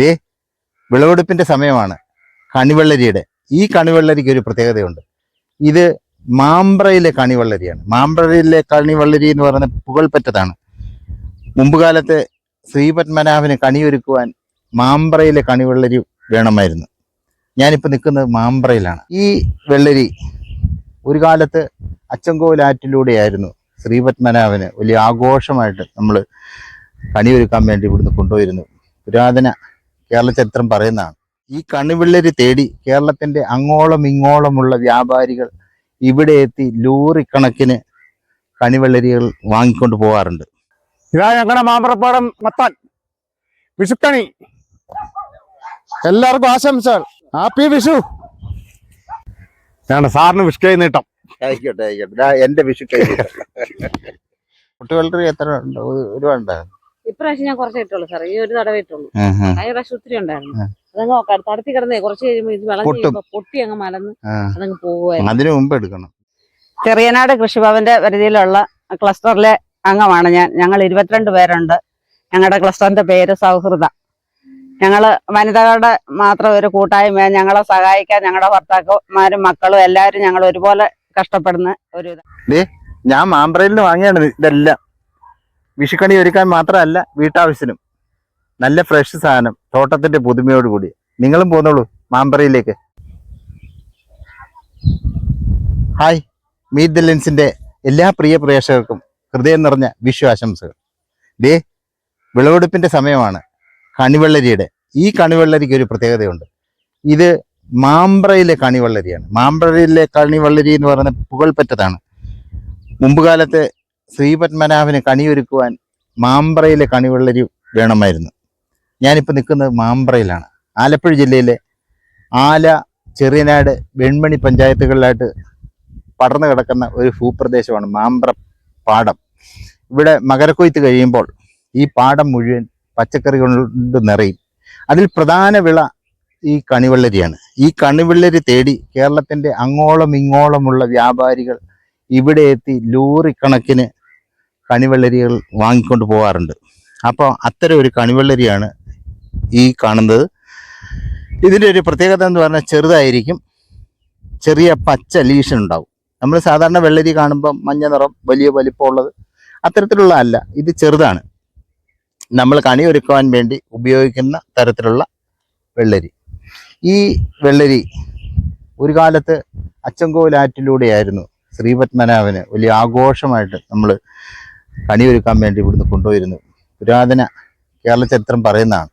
ദേ വിളവെടുപ്പിന്റെ സമയമാണ് കണിവെള്ളരിയുടെ. ഈ കണിവെള്ളരിക്ക് ഒരു പ്രത്യേകതയുണ്ട്. ഇത് മാമ്പ്രയിലെ കണിവെള്ളരിയാണ്. മാമ്പ്രയിലെ കണിവെള്ളരി എന്ന് പറയുന്നത് പുകൾപ്പെട്ടതാണ്. മുമ്പ് കാലത്ത് ശ്രീപത്മനാഭന് കണിയൊരുക്കുവാൻ മാമ്പ്രയിലെ കണിവെള്ളരി വേണമായിരുന്നു. ഞാനിപ്പോൾ നിൽക്കുന്നത് മാമ്പ്രയിലാണ്. ഈ വെള്ളരി ഒരു കാലത്ത് അച്ചൻകോവിലാറ്റിലൂടെയായിരുന്നു ശ്രീപത്മനാഭന് വലിയ ആഘോഷമായിട്ട് നമ്മൾ കണിയൊരുക്കാൻ വേണ്ടി ഇവിടുന്ന് കൊണ്ടുപോയിരുന്നു. പുരാതന കേരള ചരിത്രം പറയുന്നതാണ്. ഈ കണിവെള്ളരി തേടി കേരളത്തിന്റെ അങ്ങോളം ഇങ്ങോളമുള്ള വ്യാപാരികൾ ഇവിടെ എത്തി ലോറി കണക്കിന് കണിവെള്ളരികൾ വാങ്ങിക്കൊണ്ട് പോകാറുണ്ട്. ഇതാ ഞങ്ങളുടെ മാമ്പ്രപ്പാടം മത്താൻ വിഷുക്കണി. എല്ലാവർക്കും ആശംസകൾ. ഹാപ്പി വിഷു. ഞങ്ങളുടെ സാറിന് വിഷുക്കൈ നീട്ടം. ആയിക്കോട്ടെ ആയിക്കോട്ടെ. എന്റെ വിഷു കുട്ടിവെള്ളരി എത്ര ഉണ്ട്? ഒരുപാട്. ഇപ്രാവശ്യം ഞാൻ കുറച്ച് ഇട്ടുള്ളൂ സാർ. ഈ ഒരു തടവേ ഇട്ടുള്ളൂ. കഴിഞ്ഞ പ്രാവശ്യം ഒത്തിരി ഉണ്ടായിരുന്നു. അതങ്ങ് തടത്തി കിടന്നേ കുറച്ച് കഴിയുമ്പോൾ ഇത് വെള്ളം പൊട്ടി അങ്ങ് മലന്ന് അതങ്ങ് പോകുമായിരുന്നു. അതിനു മുമ്പ് എടുക്കണം. ചെറിയനാട് കൃഷിഭവന്റെ പരിധിയിലുള്ള ക്ലസ്റ്ററിലെ അംഗമാണ് ഞാൻ. ഞങ്ങൾ 22 പേരുണ്ട്. ഞങ്ങളുടെ ക്ലസ്റ്ററിന്റെ പേര് സൗഹൃദ. ഞങ്ങൾ വനിതകളുടെ മാത്രം ഒരു കൂട്ടായ്മ. ഞങ്ങളെ സഹായിക്കാൻ ഞങ്ങളുടെ ഭർത്താക്കന്മാരും മക്കളും എല്ലാവരും ഞങ്ങൾ ഒരുപോലെ കഷ്ടപ്പെടുന്ന ഒരു ഞാൻ മാമ്പ്രയിൽ നിന്ന് വാങ്ങിയാണ് ഇതെല്ലാം. വിഷുക്കണി ഒരുക്കാൻ മാത്രമല്ല, വീട്ടാവശ്യത്തിനും നല്ല ഫ്രഷ് സാധനം, തോട്ടത്തിന്റെ പുതുമയോട് കൂടി. നിങ്ങളും പോന്നോളൂ മാമ്പ്രയിലേക്ക്. ഹായ്, മീറ്റ് ദ ലെൻസിന്റെ എല്ലാ പ്രിയ പ്രേക്ഷകർക്കും ഹൃദയം നിറഞ്ഞ വിഷു ആശംസകൾ. ദേ വിളവെടുപ്പിന്റെ സമയമാണ് കണിവെള്ളരിയുടെ. ഈ കണിവെള്ളരിക്ക് ഒരു പ്രത്യേകതയുണ്ട്. ഇത് മാമ്പ്രയിലെ കണിവെള്ളരിയാണ്. മാമ്പ്രയിലെ കണിവെള്ളരി എന്ന് പറയുന്നത് പുകൾപ്പെട്ടതാണ്. മുമ്പ് കാലത്ത് ശ്രീപത്മനാഭന് കണിയൊരുക്കുവാൻ മാമ്പ്രയിലെ കണിവെള്ളരി വേണമായിരുന്നു. ഞാനിപ്പോൾ നിൽക്കുന്നത് മാമ്പ്രയിലാണ്. ആലപ്പുഴ ജില്ലയിലെ ആല, ചെറിയനാട്, വെൺമണി പഞ്ചായത്തുകളിലായിട്ട് പടർന്നു കിടക്കുന്ന ഒരു ഭൂപ്രദേശമാണ് മാമ്പ്ര പാടം. ഇവിടെ മകരക്കൊയ്ത്ത് കഴിയുമ്പോൾ ഈ പാടം മുഴുവൻ പച്ചക്കറി കൊണ്ട് നിറയും. അതിൽ പ്രധാന വിള ഈ കണിവെള്ളരിയാണ്. ഈ കണിവെള്ളരി തേടി കേരളത്തിന്റെ അങ്ങോളം ഇങ്ങോളമുള്ള വ്യാപാരികൾ ഇവിടെ എത്തി ലോറി കണക്കിന് കണിവെള്ളരികൾ വാങ്ങിക്കൊണ്ട് പോകാറുണ്ട്. അപ്പോൾ അത്തരം ഒരു കണിവെള്ളരിയാണ് ഈ കാണുന്നത്. ഇതിൻ്റെ ഒരു പ്രത്യേകത എന്ന് പറഞ്ഞാൽ ചെറുതായിരിക്കും, ചെറിയ പച്ച ലീഷൻ ഉണ്ടാവും. നമ്മൾ സാധാരണ വെള്ളരി കാണുമ്പോൾ മഞ്ഞ നിറം, വലിയ വലിപ്പമുള്ളത്, അത്തരത്തിലുള്ള അല്ല. ഇത് ചെറുതാണ്. നമ്മൾ കണി ഒരുക്കുവാൻ വേണ്ടി ഉപയോഗിക്കുന്ന തരത്തിലുള്ള വെള്ളരി. ഈ വെള്ളരി ഒരു കാലത്ത് അച്ചൻകോവിലാറ്റിലൂടെയായിരുന്നു ശ്രീപത്മനാഭന് വലിയ ആഘോഷമായിട്ട് നമ്മൾ കണിയൊരുക്കാൻ വേണ്ടി ഇവിടുന്ന് കൊണ്ടുപോയിരുന്നു. പുരാതന കേരള ചരിത്രം പറയുന്നതാണ്.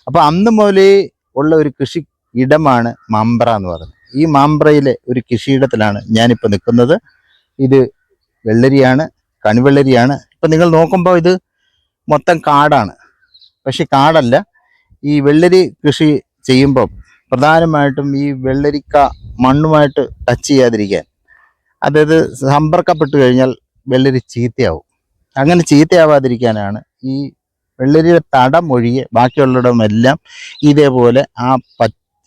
അപ്പോൾ അന്ന് മുതലേ ഉള്ള ഒരു കൃഷി ഇടമാണ് മാമ്പ്ര എന്ന് പറയുന്നത്. ഈ മാമ്പ്രയിലെ ഒരു കൃഷിയിടത്തിലാണ് ഞാനിപ്പോൾ നിൽക്കുന്നത്. ഇത് വെള്ളരിയാണ്, കണിവെള്ളരിയാണ്. ഇപ്പം നിങ്ങൾ നോക്കുമ്പോൾ ഇത് മൊത്തം കാടാണ്. പക്ഷെ കാടല്ല. ഈ വെള്ളരി കൃഷി ചെയ്യുമ്പോൾ പ്രധാനമായിട്ടും ഈ വെള്ളരിക്ക മണ്ണുമായിട്ട് ടച്ച് ചെയ്യാതിരിക്കാൻ, അതായത് സമ്പർക്കപ്പെട്ട് കഴിഞ്ഞാൽ വെള്ളരി ചീത്തയാവും. അങ്ങനെ ചീത്തയാവാതിരിക്കാനാണ് ഈ വെള്ളരിയുടെ തടം ഒഴികെ ബാക്കിയുള്ളിടമെല്ലാം ഇതേപോലെ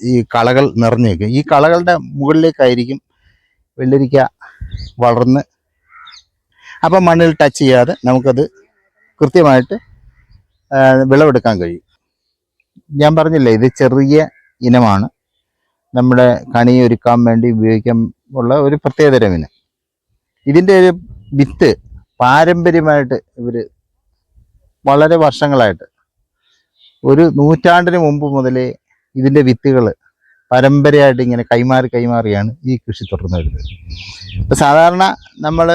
ഈ കളകൾ നിറഞ്ഞു വയ്ക്കും. ഈ കളകളുടെ മുകളിലേക്കായിരിക്കും വെള്ളരിക്ക വളർന്ന്, അപ്പം മണ്ണിൽ ടച്ച് ചെയ്യാതെ നമുക്കത് കൃത്യമായിട്ട് വിളവെടുക്കാൻ കഴിയും. ഞാൻ പറഞ്ഞില്ലേ, ഇത് ചെറിയ ഇനമാണ്. നമ്മുടെ കണി ഒരുക്കാൻ വേണ്ടി ഉപയോഗിക്കാൻ ഉള്ള ഒരു പ്രത്യേകതരം ഇനം. ഇതിൻ്റെ ഒരു വിത്ത് പാരമ്പര്യമായിട്ട് ഇവർ വളരെ വർഷങ്ങളായിട്ട്, ഒരു നൂറ്റാണ്ടിന് മുമ്പ് മുതലേ ഇതിൻ്റെ വിത്തുകൾ പരമ്പരയായിട്ട് ഇങ്ങനെ കൈമാറിയാണ് ഈ കൃഷി തുടർന്നു വരുന്നത്. ഇപ്പം സാധാരണ നമ്മൾ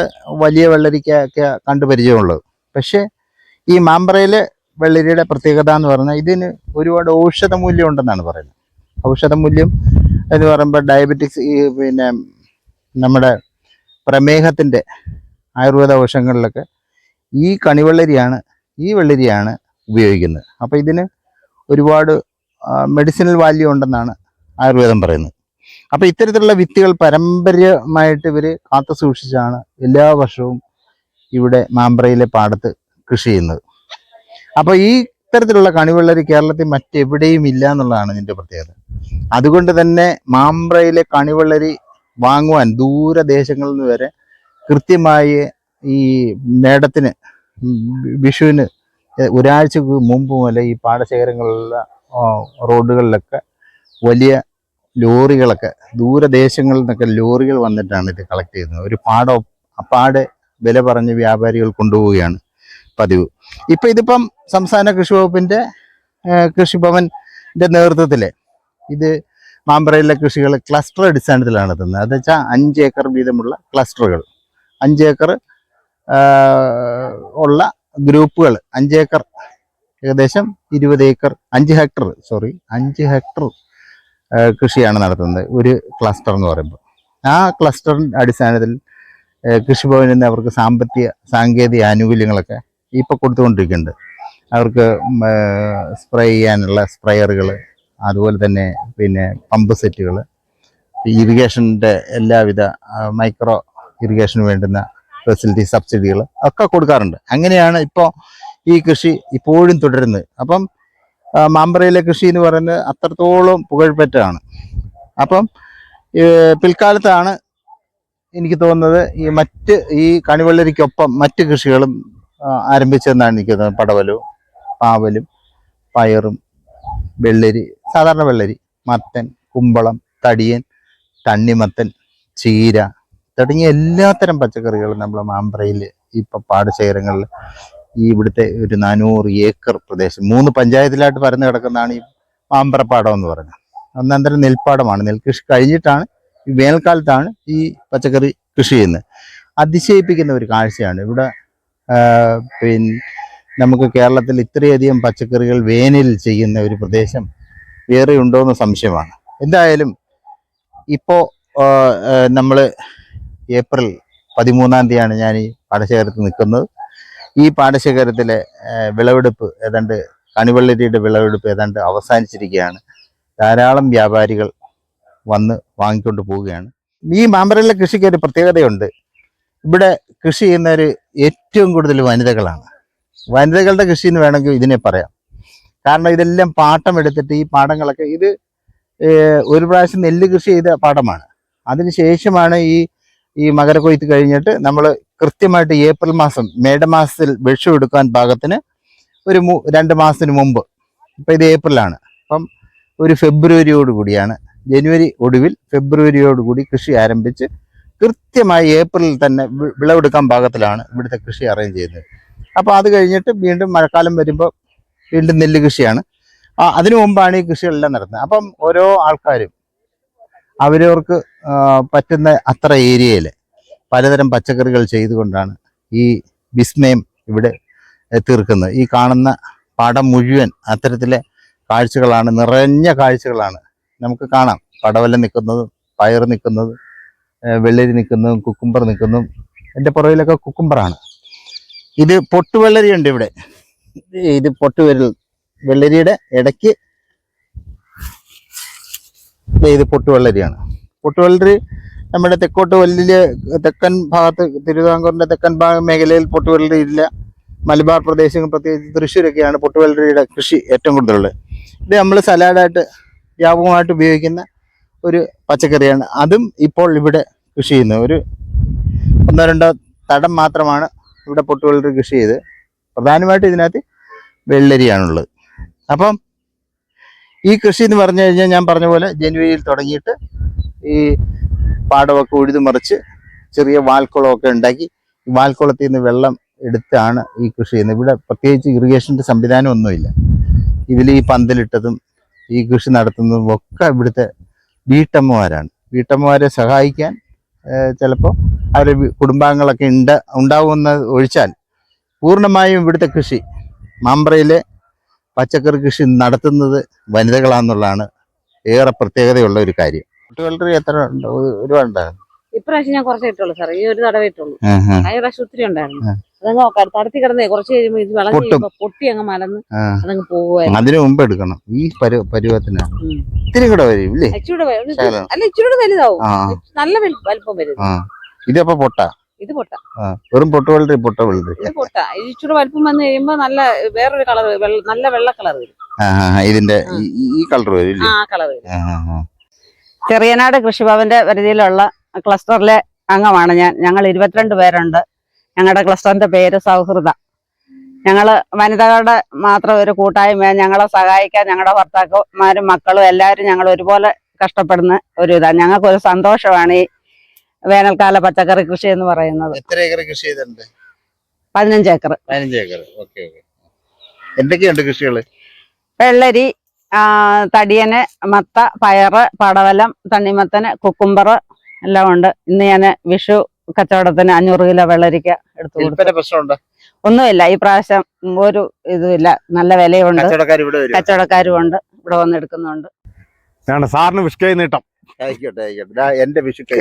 വലിയ വെള്ളരിക്കൊക്കെ കണ്ടു പരിചയമുള്ളത്. പക്ഷേ ഈ മാമ്പ്രയിലെ വെള്ളരിയുടെ പ്രത്യേകത എന്ന് പറഞ്ഞാൽ ഇതിന് ഒരുപാട് ഔഷധ മൂല്യം ഉണ്ടെന്നാണ് പറയുന്നത്. ഔഷധ മൂല്യം എന്ന് പറയുമ്പോൾ ഡയബറ്റിക്സ്, പിന്നെ നമ്മുടെ പ്രമേഹത്തിൻ്റെ ആയുർവേദ ഔഷധങ്ങളിലൊക്കെ ഈ വെള്ളരിയാണ് ഉപയോഗിക്കുന്നത്. അപ്പോൾ ഇതിന് ഒരുപാട് മെഡിസിനൽ വാല്യൂ ഉണ്ടെന്നാണ് ആയുർവേദം പറയുന്നത്. അപ്പോൾ ഇത്തരത്തിലുള്ള വിത്തുകൾ പാരമ്പര്യമായിട്ട് ഇവർ കാത്തു സൂക്ഷിച്ചാണ് എല്ലാ വർഷവും ഇവിടെ മാമ്പ്രയിലെ പാടത്ത് കൃഷി ചെയ്യുന്നത്. അപ്പോൾ ഈ ഇത്തരത്തിലുള്ള കണിവെള്ളരി കേരളത്തിൽ മറ്റെവിടെയും ഇല്ല എന്നുള്ളതാണ് ഇതിൻ്റെ പ്രത്യേകത. അതുകൊണ്ട് തന്നെ മാമ്പ്രയിലെ കണിവെള്ളരി വാങ്ങുവാൻ ദൂരദേശങ്ങളിൽ നിന്ന് വരെ കൃത്യമായി ഈ മേടത്തിന്, വിഷുവിന് ഒരാഴ്ച മുമ്പ് മുതലേ ഈ പാടശേഖരങ്ങളിലുള്ള റോഡുകളിലൊക്കെ വലിയ ലോറികളൊക്കെ ദൂരദേശങ്ങളിൽ നിന്നൊക്കെ ലോറികൾ വന്നിട്ടാണ് ഇത് കളക്ട് ചെയ്യുന്നത്. ഒരു അപ്പാടെ വില പറഞ്ഞ് വ്യാപാരികൾ കൊണ്ടുപോവുകയാണ് പതിവ്. ഇപ്പം ഇതിപ്പം സംസ്ഥാന കൃഷി വകുപ്പിൻ്റെ കൃഷിഭവൻ്റെ നേതൃത്വത്തിൽ ഇത് മാമ്പറയിലെ കൃഷികൾ ക്ലസ്റ്റർ അടിസ്ഥാനത്തിലാണ് നടത്തുന്നത്. അത് വെച്ചാൽ 5 ഏക്കർ വീതമുള്ള ക്ലസ്റ്ററുകൾ, 5 ഏക്കർ ഉള്ള ഗ്രൂപ്പുകൾ, 5 ഏക്കർ ഏകദേശം 20 ഏക്കർ 5 ഹെക്ടർ കൃഷിയാണ് നടത്തുന്നത് ഒരു ക്ലസ്റ്റർ എന്ന് പറയുമ്പോൾ. ആ ക്ലസ്റ്ററിൻ്റെ അടിസ്ഥാനത്തിൽ കൃഷിഭവനിൽ നിന്ന് അവർക്ക് സാങ്കേതിക ആനുകൂല്യങ്ങളൊക്കെ ഇപ്പോൾ കൊടുത്തുകൊണ്ടിരിക്കുന്നുണ്ട്. അവർക്ക് സ്പ്രേ ചെയ്യാനുള്ള സ്പ്രേയറുകൾ, അതുപോലെ തന്നെ പിന്നെ പമ്പ് സെറ്റുകൾ, ഇറിഗേഷൻ്റെ എല്ലാവിധ മൈക്രോ ഇറിഗേഷന് വേണ്ടുന്ന ഫെസിലിറ്റി സബ്സിഡികൾ ഒക്കെ കൊടുക്കാറുണ്ട്. അങ്ങനെയാണ് ഇപ്പോൾ ഈ കൃഷി ഇപ്പോഴും തുടരുന്നത്. അപ്പം മാമ്പറയിലെ കൃഷി എന്ന് പറയുന്നത് അത്രത്തോളം പുകഴ്പെറ്റാണ്. അപ്പം പിൽക്കാലത്താണ് എനിക്ക് തോന്നുന്നത് ഈ കണിവെള്ളരിക്കൊപ്പം മറ്റ് കൃഷികളും ആരംഭിച്ചതെന്നാണ് എനിക്ക് തോന്നുന്നത്. പടവലവും പാവലും പയറും വെള്ളരി, സാധാരണ വെള്ളരി, മത്തൻ, കുമ്പളം, തടിയൻ, തണ്ണിമത്തൻ, ചീര തുടങ്ങിയ എല്ലാത്തരം പച്ചക്കറികളും നമ്മുടെ മാമ്പറയിൽ ഇപ്പം പാടശേഖരങ്ങളിൽ ഈ ഇവിടുത്തെ ഒരു 400 ഏക്കർ പ്രദേശം 3 പഞ്ചായത്തിലായിട്ട് പരന്നു കിടക്കുന്നതാണ് ഈ മാമ്പറപ്പാടം എന്ന് പറയുന്നത്. ഒന്നാന്തരം നെൽപ്പാടമാണ്. നെൽകൃഷി കഴിഞ്ഞിട്ടാണ് ഈ വേനൽക്കാലത്താണ് ഈ പച്ചക്കറി കൃഷി ചെയ്യുന്നത്. അതിശയിപ്പിക്കുന്ന ഒരു കാഴ്ചയാണ് ഇവിടെ. പിന്നെ നമുക്ക് കേരളത്തിൽ ഇത്രയധികം പച്ചക്കറികൾ വേനലിൽ ചെയ്യുന്ന ഒരു പ്രദേശം വേറെ ഉണ്ടോയെന്ന് സംശയമാണ്. എന്തായാലും ഇപ്പോൾ നമ്മൾ ഏപ്രിൽ 13-ാം തീയതിയാണ് ഞാൻ ഈ പാടശേഖരത്തിൽ നിൽക്കുന്നത്. ഈ പാടശേഖരത്തിലെ വിളവെടുപ്പ് ഏതാണ്ട് കണിവെള്ളരിയുടെ വിളവെടുപ്പ് ഏതാണ്ട് അവസാനിച്ചിരിക്കുകയാണ്. ധാരാളം വ്യാപാരികൾ വന്ന് വാങ്ങിക്കൊണ്ട് പോവുകയാണ്. ഈ മാമ്പറയിലെ കൃഷിക്ക് ഒരു പ്രത്യേകതയുണ്ട്. ഇവിടെ കൃഷി ചെയ്യുന്നവർ ഏറ്റവും കൂടുതൽ വനിതകളാണ്. വനിതകളുടെ കൃഷി എന്ന് വേണമെങ്കിൽ ഇതിനെ പറയാം. കാരണം ഇതെല്ലാം പാട്ടം എടുത്തിട്ട് ഈ പാടങ്ങളൊക്കെ ഇത് ഒരു പ്രാവശ്യം നെല്ല് കൃഷി ചെയ്ത പാടമാണ്. അതിനുശേഷമാണ് ഈ മകരക്കൊയ്ത്ത് കഴിഞ്ഞിട്ട് നമ്മൾ കൃത്യമായിട്ട് ഏപ്രിൽ മാസം മേടമാസത്തിൽ വിഷം എടുക്കാൻ പാകത്തിന് ഒരു 2 മാസത്തിന് മുമ്പ്, ഇപ്പം ഇത് ഏപ്രിലാണ്, അപ്പം ഒരു ഫെബ്രുവരിയോടുകൂടിയാണ്, ജനുവരി ഒടുവിൽ ഫെബ്രുവരിയോടുകൂടി കൃഷി ആരംഭിച്ച് കൃത്യമായി ഏപ്രിലിൽ തന്നെ വിളവെടുക്കാൻ പാകത്തിലാണ് ഇവിടുത്തെ കൃഷി അറേഞ്ച് ചെയ്യുന്നത്. അപ്പോൾ അത് കഴിഞ്ഞിട്ട് വീണ്ടും മഴക്കാലം വരുമ്പോൾ വീണ്ടും നെല്ല് കൃഷിയാണ്. അതിനു മുമ്പാണ് ഈ കൃഷികളെല്ലാം നടത്തുന്നത്. അപ്പം ഓരോ ആൾക്കാരും അവരവർക്ക് പറ്റുന്ന അത്ര ഏരിയയിൽ പലതരം പച്ചക്കറികൾ ചെയ്തുകൊണ്ടാണ് ഈ വിസ്മയം ഇവിടെ തീർക്കുന്നത്. ഈ കാണുന്ന പാടം മുഴുവൻ അത്തരത്തിലെ കാഴ്ചകളാണ്, നിറഞ്ഞ കാഴ്ചകളാണ് നമുക്ക് കാണാം. പടവലം നിൽക്കുന്നതും പയർ നിൽക്കുന്നതും വെള്ളരി നിൽക്കുന്നതും കുക്കുംബർ നിൽക്കുന്നതും, എൻ്റെ പുറകിലൊക്കെ കുക്കുംബറാണ്. ഇത് പൊട്ടുവെള്ളരി ഉണ്ട് ഇവിടെ. ഇത് വെള്ളരിയുടെ ഇടയ്ക്ക് ഇത് പൊട്ടുവെള്ളരിയാണ്. പൊട്ടുവെള്ളരി നമ്മുടെ തെക്കൻ ഭാഗത്ത്, തിരുവിതാംകൂറിൻ്റെ തെക്കൻ മേഖലയിൽ പൊട്ടുവെള്ളരി ഇല്ല. മലബാർ പ്രദേശങ്ങൾ, പ്രത്യേകിച്ച് തൃശ്ശൂരൊക്കെയാണ് പൊട്ടുവെള്ളരിയുടെ കൃഷി ഏറ്റവും കൂടുതലുള്ളത്. ഇത് നമ്മൾ സലാഡായിട്ട് വ്യാപകമായിട്ട് ഉപയോഗിക്കുന്ന ഒരു പച്ചക്കറിയാണ്. അതും ഇപ്പോൾ ഇവിടെ കൃഷി ചെയ്യുന്നത്. ഒരു 1-2 തടം മാത്രമാണ് ഇവിടെ പൊട്ടുവെള്ളരി കൃഷി ചെയ്ത്. പ്രധാനമായിട്ട് ഇതിനകത്ത് വെള്ളരിയാണുള്ളത്. അപ്പം ഈ കൃഷി എന്ന് പറഞ്ഞു കഴിഞ്ഞാൽ ഞാൻ പറഞ്ഞ പോലെ ജനുവരിയിൽ തുടങ്ങിയിട്ട് ഈ പാടമൊക്കെ ഉഴുതുമറിച്ച് ചെറിയ വാൽക്കുളമൊക്കെ ഉണ്ടാക്കി ഈ വാൽക്കുളത്തിൽ നിന്ന് വെള്ളം എടുത്താണ് ഈ കൃഷി ചെയ്യുന്നത്. ഇവിടെ പ്രത്യേകിച്ച് ഇറിഗേഷൻ്റെ സംവിധാനം ഒന്നുമില്ല. ഇതിൽ ഈ പന്തലിട്ടതും ഈ കൃഷി നടത്തുന്നതും ഒക്കെ ഇവിടുത്തെ വീട്ടമ്മമാരാണ്. വീട്ടമ്മമാരെ സഹായിക്കാൻ ചിലപ്പോൾ അവരുടെ കുടുംബാംഗങ്ങളൊക്കെ ഉണ്ടാവുമെന്ന ഒഴിച്ചാൽ പൂർണ്ണമായും ഇവിടുത്തെ കൃഷി, മാമ്പറയിലെ പച്ചക്കറി കൃഷി നടത്തുന്നത് വനിതകളാണെന്നുള്ളതാണ് ഏറെ പ്രത്യേകതയുള്ള ഒരു കാര്യം. കുട്ടികളുടെ എത്ര ഉണ്ട്? ഒരുപാടുണ്ടായിരുന്നു. ഇപ്രാവശ്യം ഞാൻ കുറച്ചേ ഇട്ടുള്ളൂ സാർ, ഈ ഒരു തടവേ ഇട്ടുള്ളൂ. കഴിഞ്ഞ പ്രാവശ്യം ഒത്തിരി ഉണ്ടായിരുന്നു. അതങ്ങ് തടത്തി കിടന്നേ കുറച്ച് കഴിയുമ്പോ ഇത് വെള്ളം കഴിയുമ്പോ പൊട്ടി അങ്ങ് മലന്ന് അതങ്ങ് പോകുമായിരുന്നു. അതിനു മുമ്പ് എടുക്കണം. ഈ പരുവത്തിനാണ് ഇത്തിരി കൂടെ വരും ഇല്ലേ? അല്ല ഇച്ചിരി വലുതാവും, നല്ല വലിപ്പം വരും. ഇതപ്പോ പൊട്ട, ഇത് പൊട്ട, വെറും പൊട്ടുവെള്ളരി ഇത് പൊട്ട. ഇച്ചിരി വലിപ്പം വന്നു കഴിയുമ്പോ നല്ല വേറൊരു കളർ, നല്ല വെള്ള കളർ വരും. ഇതിന്റെ ഈ കളർ വരും. ആ കളർ വരും. ചെറിയനാട് കൃഷിഭവന്റെ പരിധിയിലുള്ള ക്ലസ്റ്ററിലെ അംഗമാണ് ഞാൻ. ഞങ്ങൾ 22 പേരുണ്ട്. ഞങ്ങളുടെ ക്ലസ്റ്ററിന്റെ പേര് സൗഹൃദ. ഞങ്ങള് വനിതകളുടെ മാത്രം ഒരു കൂട്ടായ്മ, ഞങ്ങളെ സഹായിക്കാൻ ഞങ്ങളുടെ ഭർത്താക്കന്മാരും മക്കളും എല്ലാവരും ഞങ്ങൾ ഒരുപോലെ കഷ്ടപ്പെടുന്ന ഒരു ഇതാണ്. ഞങ്ങൾക്കൊരു സന്തോഷമാണ് ഈ വേനൽക്കാല പച്ചക്കറി കൃഷി എന്ന് പറയുന്നത്. എത്ര ഏക്കർ കൃഷി ചെയ്തിട്ടുണ്ട്? 15 ഏക്കർ. 15 ഏക്കർ. ഓക്കെ. എന്തൊക്കെയുണ്ട് കൃഷികള്? വെള്ളരി, തടിയന്, മത്ത, പയറ്, പടവലം, തണ്ണിമത്തന്, കുക്കുംബർ എല്ലാം ഉണ്ട്. ഇന്ന് ഞാൻ വിഷു കച്ചവടത്തിന് 500 കിലോ വെള്ളരിക്ക എടുത്തു കൊടുത്തു. വിൽപ്പന പ്രശ്നമുണ്ടോ? ഒന്നുമില്ല, ഈ പ്രാവശ്യം ഒരു ഇതുമില്ല, നല്ല വിലയുണ്ട്. കച്ചവടക്കാരും ഉണ്ട്, ഇവിടെ വന്ന് എടുക്കുന്നുണ്ട്. സാറിന് വിഷ്കൈ നീട്ടം. ആയിക്കോട്ടെ. എന്റെ വിഷു കൈ